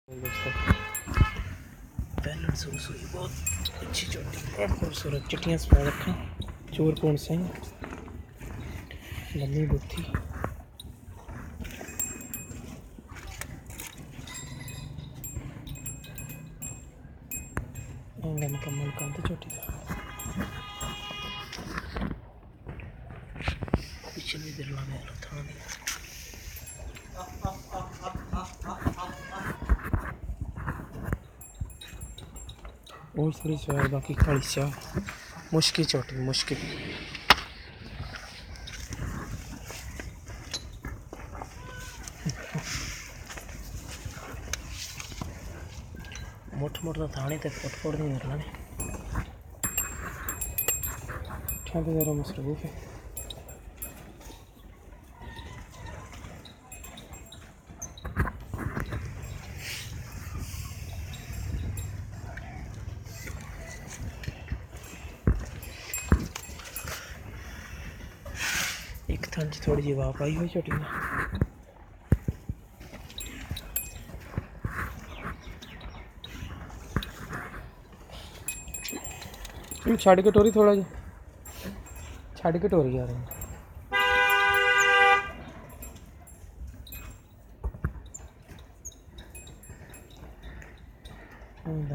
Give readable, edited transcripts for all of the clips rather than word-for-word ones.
दोस्तों पहले सुई बहुत अच्छी चोटी और खूबसूरत चिट्टियाँ सफेद अखा चोर कौन सा लम्बी गुत्थी मुकम्मल कंध चोटी पिछले दिल्ला में था और थोड़ी सवार बाकी काली स्या मुश्किल चोटी मुश्किल मोट मोट थाने ते फुट फुट नहीं करना ने ठंड जरा मसरूफ है। एक थन च थोड़ी जी वाप आई हुई छोटी में छड़ के टोरी थोड़ा जी छड़ के टोरी आ रही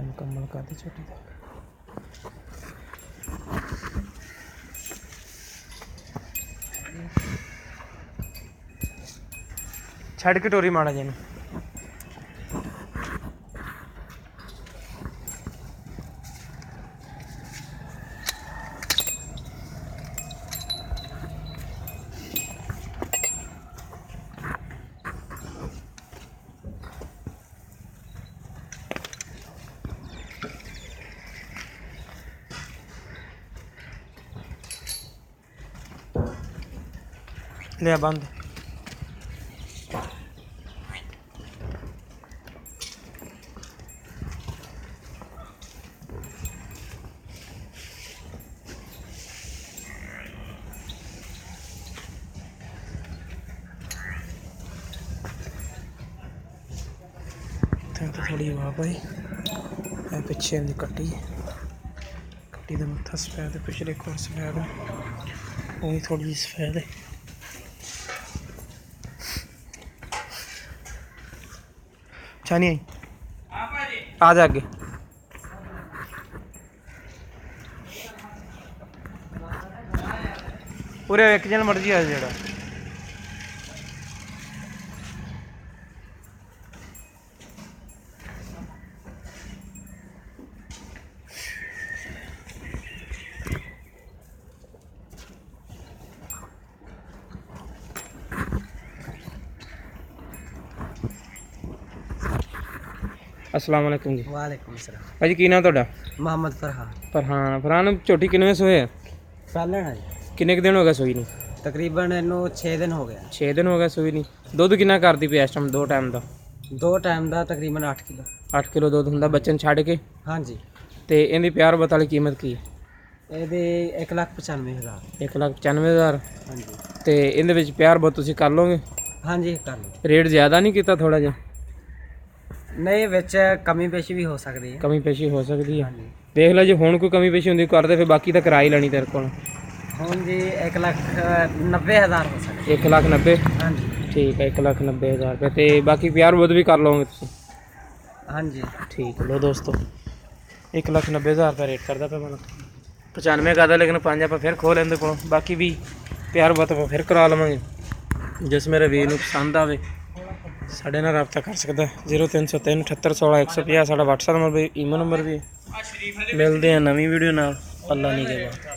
मुकम्मल कर दी छोटी छड़ के टोरी माड़ा जी ले बंद तो थोड़ी हवा पाई पिछे कट्टी कट्टी का मत्था सफेद है पिछले एक और सफेद है वही थोड़ी जी सफेद है। अच्छा नहीं आई आ जा अगे पूरे एक जन मर्जी आ जेड़ा अस्सलाम वालेकुम जी। वालेकुम सलाम भाजी की नाम ਤੁਹਾਡਾ? मोहम्मद फरहान। फरहान ਝੋਟੀ ਕਿੰਨੇ ਸੋਏ ਆ? ਪਹਿਲਾਂ ਹੈ ਕਿੰਨੇ ਕੁ ਦਿਨ ਹੋ ਗਏ ਸੋਈ ਨੂੰ? ਤਕਰੀਬਨ ਇਹਨੂੰ 6 ਦਿਨ ਹੋ ਗਿਆ। 6 ਦਿਨ ਹੋ ਗਏ ਸੋਈ ਨਹੀਂ। ਦੁੱਧ ਕਿੰਨਾ ਕਰਦੀ ਪਈ ਇਸ ਟਾਈਮ ਦੋ ਟਾਈਮ ਦਾ? ਦੋ ਟਾਈਮ ਦਾ ਤਕਰੀਬਨ 8 ਕਿਲੋ। 8 ਕਿਲੋ ਦੁੱਧ ਹੁੰਦਾ ਬੱਚਨ ਛੱਡ ਕੇ? ਹਾਂਜੀ। ਤੇ ਇਹਦੀ ਪਿਆਰ ਬਤਾ ਵਾਲੀ ਕੀਮਤ ਕੀ ਹੈ? ਇਹਦੇ 1,95,000। 1,95,000। ਹਾਂਜੀ। ਤੇ ਇਹਦੇ ਵਿੱਚ ਪਿਆਰ ਬਹੁਤ ਤੁਸੀਂ ਕਰ ਲੋਗੇ? ਹਾਂਜੀ ਕਰ ਲਓ। ਰੇਟ ਜ਼ਿਆਦਾ ਨਹੀਂ ਕੀਤਾ ਥੋੜਾ ਜਿਹਾ? ਨਹੀਂ ਵਿੱਚ ਕਮੀ ਪੇਸ਼ੀ ਵੀ ਹੋ ਸਕਦੀ ਹੈ। ਕਮੀ ਪੇਸ਼ੀ ਹੋ ਸਕਦੀ ਹੈ। ਦੇਖ ਲੈ ਜੇ ਹੁਣ ਕੋਈ ਕਮੀ ਪੇਸ਼ੀ ਹੁੰਦੀ ਕਰਦੇ ਫਿਰ ਬਾਕੀ ਤਾਂ ਕਰਾ ਹੀ ਲੈਣੀ ਤੇਰੇ ਕੋਲ। ਹੁਣ ਜੀ 1,90,000 ਹੋ ਸਕਦੀ। 1,90,000? ਹਾਂਜੀ ਠੀਕ ਹੈ 1,90,000 ਰੁਪਏ। ਤੇ ਬਾਕੀ ਪਿਆਰ ਬਹੁਤ ਵੀ ਕਰ ਲਓਗੇ ਤੁਸੀਂ? ਹਾਂਜੀ ठीक है। लो दोस्तों 1,90,000 रुपये रेट करता पे मैं 95 का था लेकिन 5 आप फिर खो लेंगे को बाकी भी प्यार बहुत आप फिर करा लवेंगे। जिस मेरे वीर को पसंद आए साढ़े नाल रब्ता कर सकता है 0303 78 16 150 साढ़ा WhatsApp नंबर भी ईमेल नंबर भी। मिलते हैं नवी वीडियो नाल। अल्लाह नहीं के बाद।